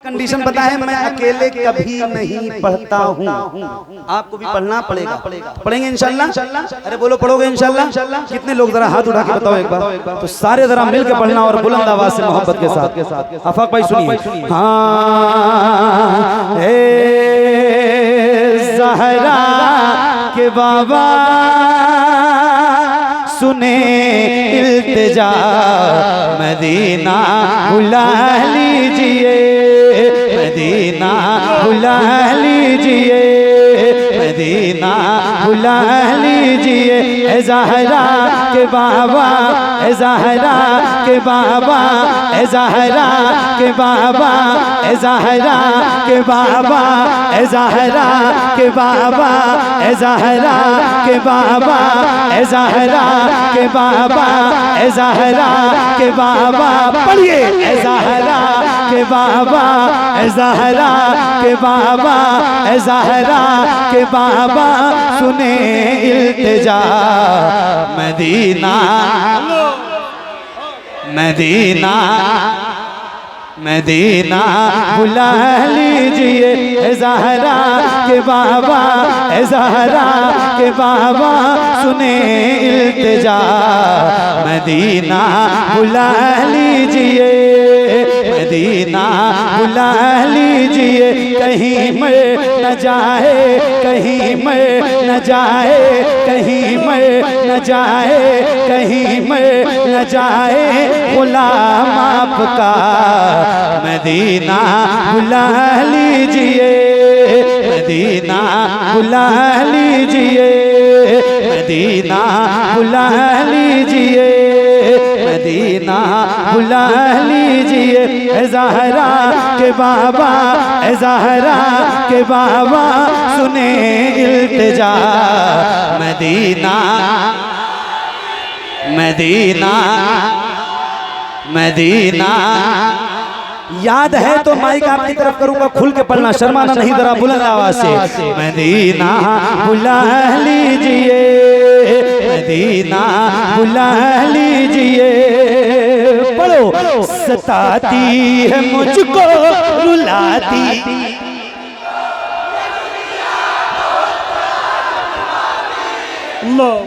Condition पता है, मैं अकेले कभी नहीं पढ़ता हूँ, आपको भी पढ़ना पड़ेगा। पढ़ेंगे इंशाल्लाह? अरे बोलो पढ़ोगे इंशाल्लाह? कितने लोग जरा हाथ उठा के बताओ एक बार। तो सारे जरा मिल के पढ़ना और बुलंद आवाज से मोहब्बत के साथ। आफाक भाई सुनिए। हाँ ज़हरा के बाबा सुने इल्तिजा मदीना बुला लीजिए, मदीना बुला लीजिए, मदीना बुला लीजिए। ए ज़हरा के बाबा, ए ज़हरा के बाबा, ए ज़हरा के बाबा, ए ज़हरा के बाबा, ए ज़हरा के बाबा, ए ज़हरा के बाबा, ए ज़हरा के बाबा, ए ज़हरा के बाबा। पढ़िए ए ज़हरा के बाबा, ए ज़हरा के बाबा, ए ज़हरा के बाबा सुने इल्तिजा मदीना, मदीना, मदीना बुला लीजिए। ए ज़हरा के बाबा, ए ज़हरा के बाबा सुने इल्तिजा मदीना बुला लीजिए, मदीना बुला लीजिए। कहीं मर न जाए, कहीं मर न जाए, कहीं मर न जाए, कहीं मर न जाए गुलाम आपका मदीना बुला लीजिए, मदीना बुला लीजिए, मदीना बुला लीजिए, मदीना बुला लीजिए। ए ज़हरा के बाबा, ए ज़हरा के बाबा सुने इल्तिजा मदीना, मदीना, मदीना। याद है तो माइक आपकी तरफ करूंगा, खुल के पढ़ना, शर्माना नहीं, जरा बुलंद आवाज से। मदीना बुला लीजिए, मदीना बुला लीजिए। पढ़ो। सताती है मुझको रुलाती,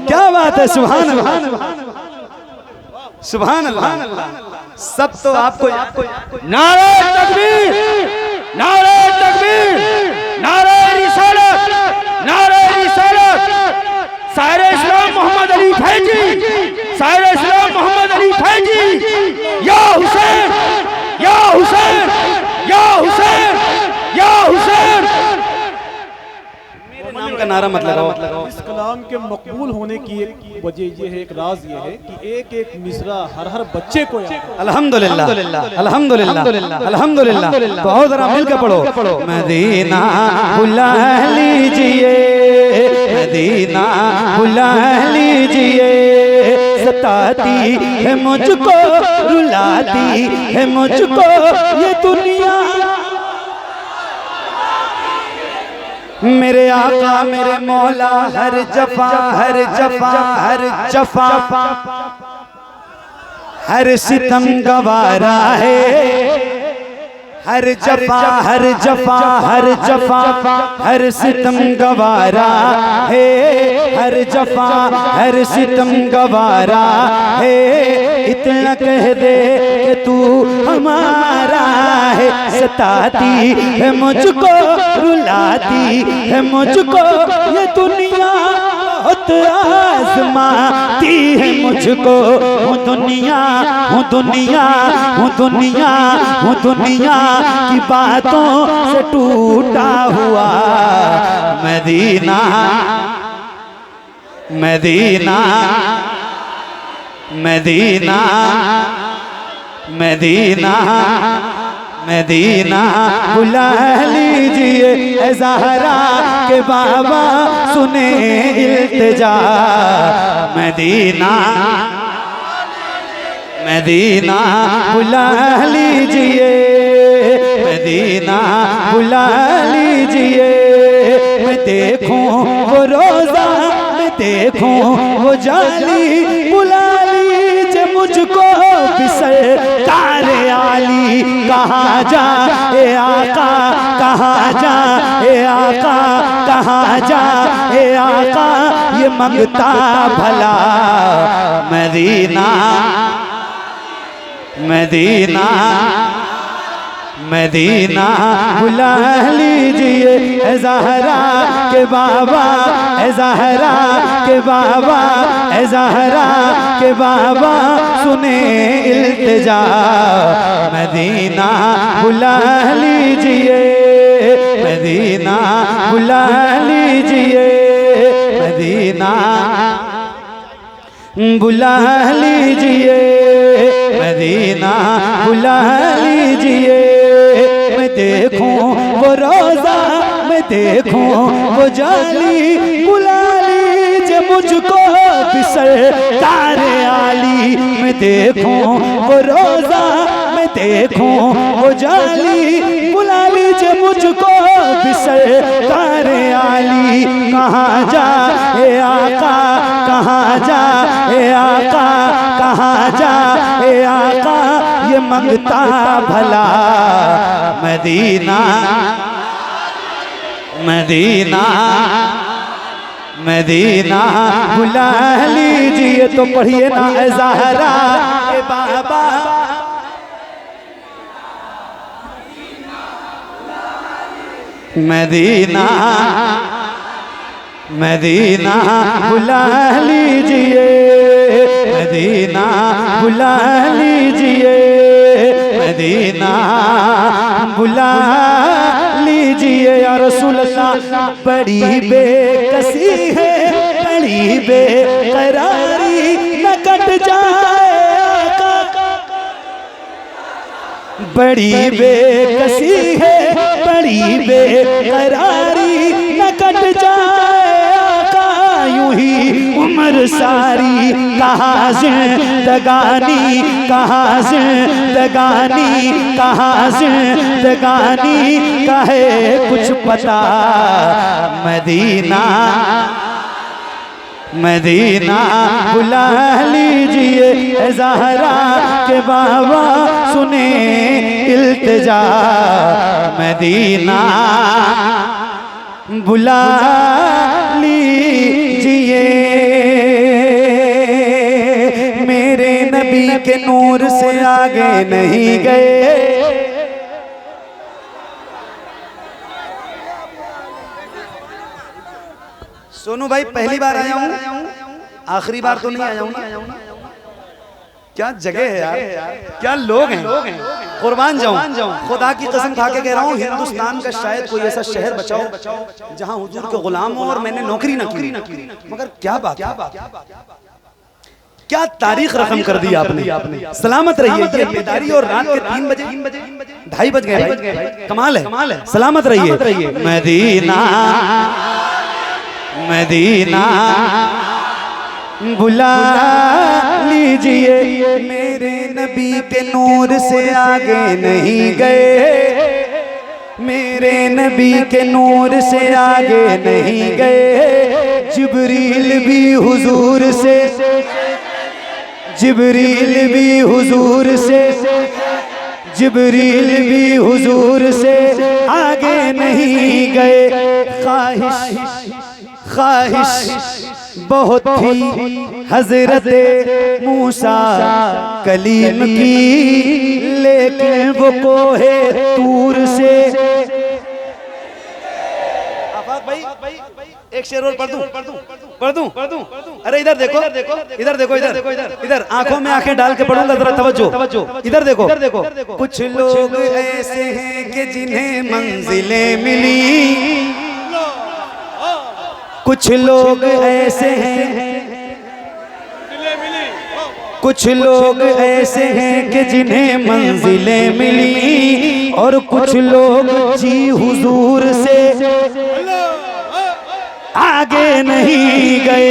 क्या बात है, सुभान अल्लाह, सुभान अल्लाह। सब तो आपको नारे तकबीर, नारे तकबीर, नारे रिसालत, नारे रिसालत। शायर इस्लाम मोहम्मद अली फैजी, शायर इस्लाम मोहम्मद अली फैजी। या हुसैन, या हुसैन, या हुसैन, या हुसैन। नाम का नारा मत लगाओ। इस कलाम के मकबूल होने की एक वजह ये है, एक राज ये है कि एक एक मिसरा हर हर बच्चे को याद है। अल्हम्दुलिल्लाह, अल्हम्दुलिल्लाह, अल्हम्दुलिल्लाह। तो आओ जरा मिलकर पढ़ो। मदीना बुला लीजिए, मदीना बुला लीजिए। सताती है मुझको, रुलाती है मुझको ये दुनिया, मेरे आका मेरे मौला हर जफा, हर जफा, हर जफा, हर सितम गवारा है। हर जफा, हर जफा, हर जफा, हर सितम गवारा है। हर जफा, हर सितम गवारा है। इतना कह दे कि तू हमारा है। सताती है मुझको, रुलाती है मुझको ये दुनिया, बहुत आज़माती है मुझको। हूँ दुनिया, हूँ दुनिया, हूँ दुनिया, हूँ दुनिया की बातों से टूटा हुआ। मदीना, मदीना, मदीना, मदीना, मदीना बुला लीजिए। ए ज़हरा के बाबा सुने इल्तिजा मदीना, मदीना बुला लीजिए, मदीना बुला लीजिए। मैं देखूं वो रोज़ा, मैं देखूं वो जाली, बुला लीजिए मुझको मुझको भी सरकार आली। कहाँ जा ए आका, कहाँ जा ए आका, कहाँ जा ए आका, ये मंगता भला मदीना, मदीना, मदीना बुला लीजिए ए ज़हरा के बाबा, ए ज़हरा के बाबा, ए ज़हरा के बाबा, सुने इल्तिजा मदीना बुला लीजिए, मदीना बुला लीजिए, मदीना बुला लीजिए, मदीना बुला लीजिए। मैं देखूं वो रोज़ा, मैं देखूं वो जाली, बुला लीजिए मुझको भी सरकार आली। मैं देखूं वो रोज़ा, मैं देखूं वो जाली, बुला लीजिए मुझको भी सरकार आली। कहाँ जा ए आका, कहाँ जा ए आका, कहाँ जा ए आका, ये मंगता भला मदीना, मदीना, मदीना बुला लीजिए। तो पढ़िए ना ए ज़हरा के बाबा, मदीना, मदीना बुला लीजिए, मदीना बुला लीजिए, मदीना बुला लीजिए। या रसूल अल्लाह बड़ी बेकसी है, बड़ी बेकरारी, न कट जाए आका, बड़ी बेकसी है, बड़ी बेकरारी, न कट जाए आका, यूं ही उम्र सारी। कहाँ जिंदगानी, कहाँ जिंदगानी, कहाँ जिंदगानी, कहे कुछ पता मदीना, मदीना बुला लीजिए ए ज़हरा के बाबा, सुने इल्तिजा मदीना बुला लीजिए। मेरे नबी के नूर से आगे नहीं गए, सोनू भाई पहली बार आया हूँ, आखिरी बार तो नहीं आया हूँ ना। क्या जगह है यार, क्या लोग हैं, कुर्बान जाऊं, खुदा की कसम खा के कह रहा हूँ, हिंदुस्तान का शायद कोई ऐसा शहर बचाओ जहाँ हुजूर के गुलाम हो और मैंने नौकरी न की। मगर क्या बात, क्या तारीख रकम कर दी आपने। सलामत रहिए, ये बेदारी और रात के 3 बजे 2:30 बज गए, कमाल है। सलामत रहिए। मदीना, मदीना बुला लीजिए। मेरे नबी के नूर से आगे नहीं गए, मेरे नबी के नूर से आगे नहीं गए। जिब्रील भी हुजूर से, जिब्रील भी हुजूर से, जिब्रील भी हुजूर से आगे नहीं गए। ख्वाहिश बहुत थी हजरत मूसा कलीम की, लेकिन वो कोहे तूर से। आफाक भाई एक शेर और पढ़ दूं। अरे इधर देखो, इधर देखो, इधर आंखों में आंखें डाल के पढ़ूंगा, जरा तवज्जो। इधर देखो। कुछ लोग ऐसे हैं कि जिन्हें मंजिलें मिली, कुछ लोग ऐसे हैं, कुछ लोग ऐसे हैं कि जिन्हें मंजिलें मिली, और कुछ लोग जी हुजूर से, आगे नहीं गए,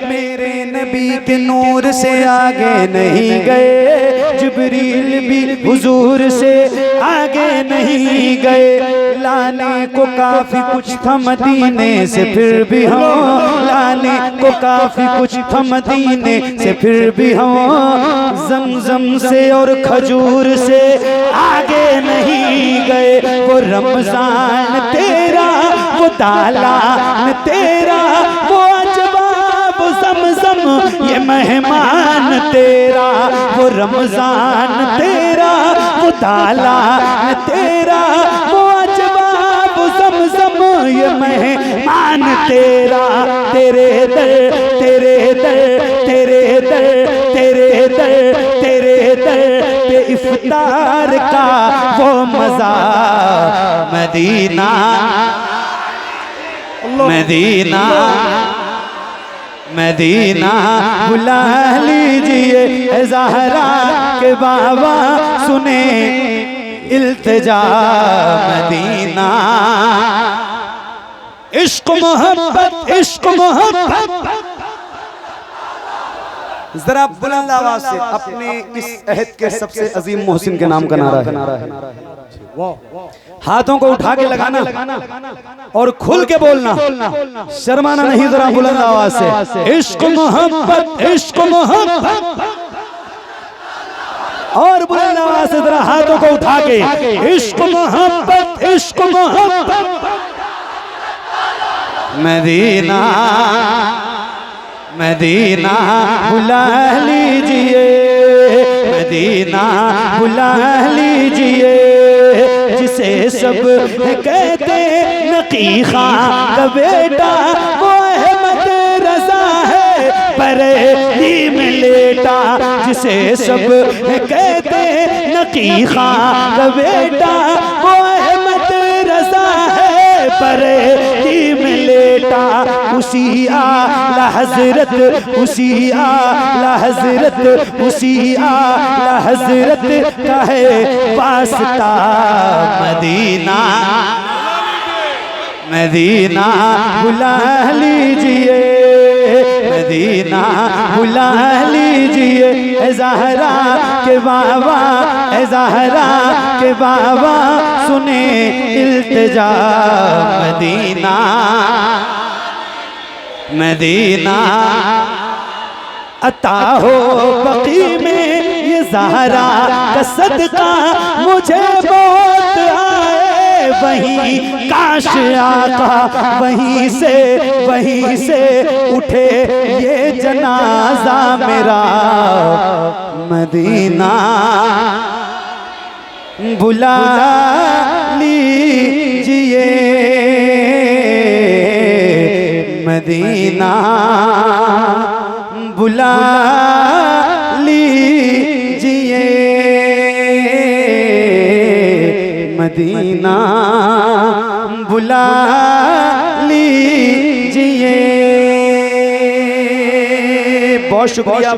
मेरे नबी के नूर से आगे नहीं गए, जिब्रील भी हुजूर से आगे नहीं गए। लाने को काफी कुछ था मदीने से फिर भी हम, लाने को काफी कुछ था मदीने से फिर भी हम, जमजम से और खजूर से आगे नहीं गए। वो रमजान तेरा, वो दालान तेरा, वो अजवाब ज़मज़म ये मेहमान तेरा, वो रमजान तेरा, वो दालान तेरा, वो अजवाब ज़मज़म ये मेहमान तेरा। तेरे दर, तेरे दर, तेरे दर, तेरे दर, तेरे दर पे इफ्तार का वो मज़ा मदीना, मदीना, मदीना बुला लीजिए ज़हरा के बाबा सुने इल्तिजा मदीना। इश्क मोहब्बत, इश्क मोहब्बत। जरा बुलंद आवाज से अपने इस अहद के सबसे अजीम मोहसिन के नाम का नारा है। हाथों को उठा के लगाना और खुल के बोलना, शर्माना नहीं, जरा बुलंद आवाज से। इश्क मोहब्बत, इश्क मोहब्बत। और बुलंद आवाज से जरा हाथों को उठा के, इश्क मोहब्बत, इश्क मोहब्बत। मदीना, मदीना बुला लीजिए, मदीना बुला लीजिए, जिसे सब कहते नकी खां का बेटा, वो अहमद रज़ा है बरेली में लेटा। जिसे सब कहते नकी खां का बेटा, वो अहमद रज़ा है बरेली में लेटा। उसी आला हजरत, उसी आला हजरत, उसी आला हजरत का है वास्ता मदीना, मदीना बुला लीजिए, मदीना बुला लीजिए ज़हरा के बाबा, ज़हरा के बाबा सुने इल्तिजा मदीना, मदीना। अता हो बकी में ये ज़हरा का सदका, मुझे मौत आए वहीं काश आका, वहीं से उठे ये जनाजा मेरा मदीना बुला लीजिए, मदीना बुला लीजिए, मदीना बुला लीजिए। बहुत शुक्रिया।